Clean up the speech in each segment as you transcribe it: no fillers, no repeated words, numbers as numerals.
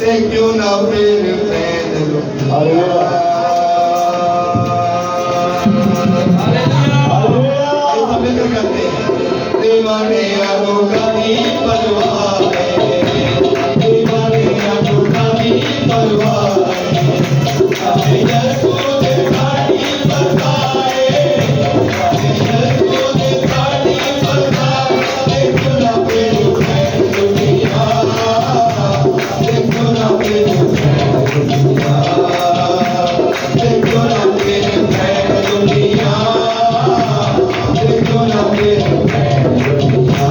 क्यों ना फिर पैदल करते हैं दीवाने आगो का भी परवाह है, दीवाने आगो का भी परवाह है, यशो दे गाड़ी बताए, यशो दे गाड़ी बताए, देखो ना फिर दुनिया, देखो ना फिर दुनिया, देखो ना फिर दुनिया, देखो ना फिर दुनिया,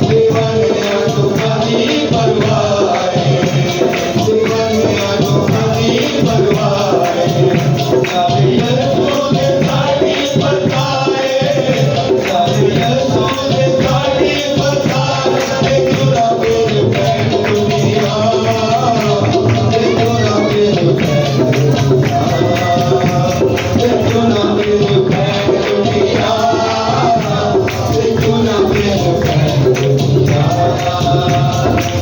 दीवाने आगो का भी परवाह है, दीवाने आगो का भी परवाह है, यशो दे गाड़ी बताए, यशो दे गाड़ी बताए, देखो ना फिर दुनिया, देखो ना फिर दुनिया, देखो ना फिर दुनिया, देखो ना फिर दुनिया,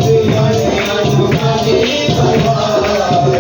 दीवाने आगो का भी परवाह है।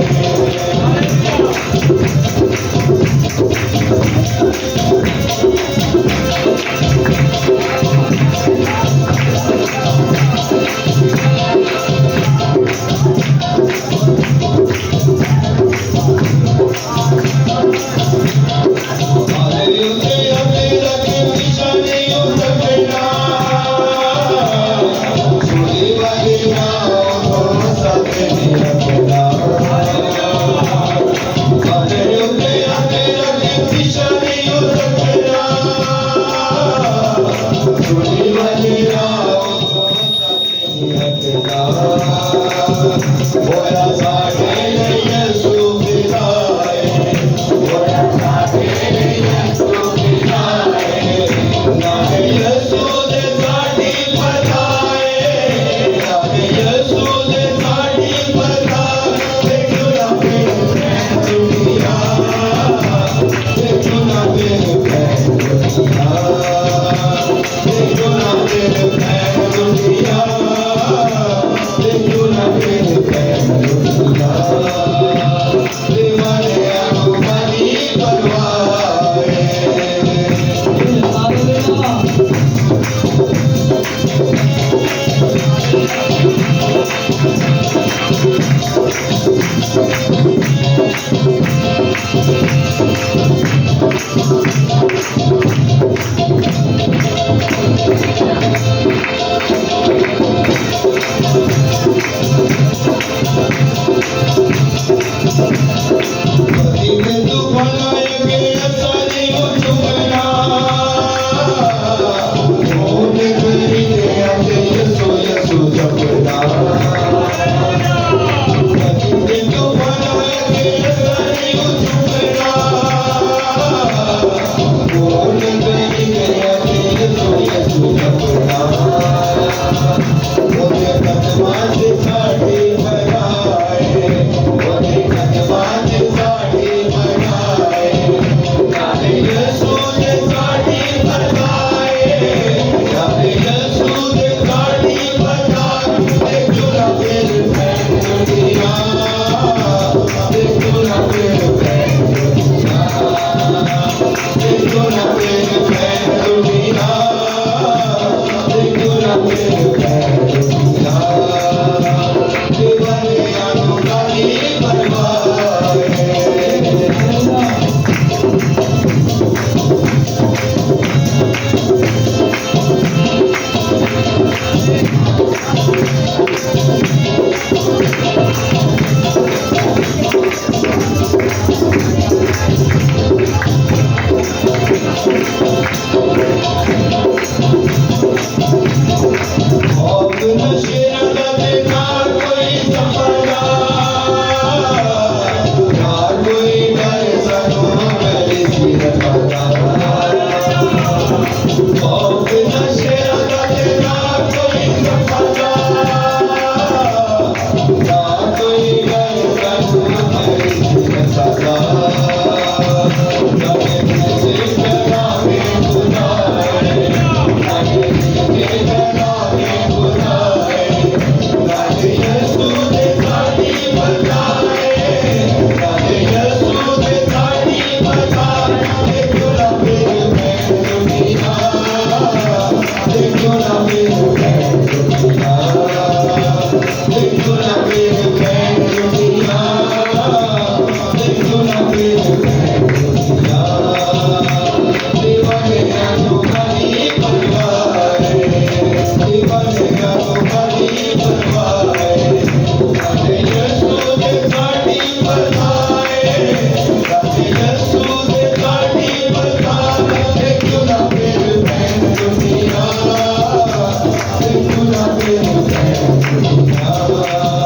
परवाह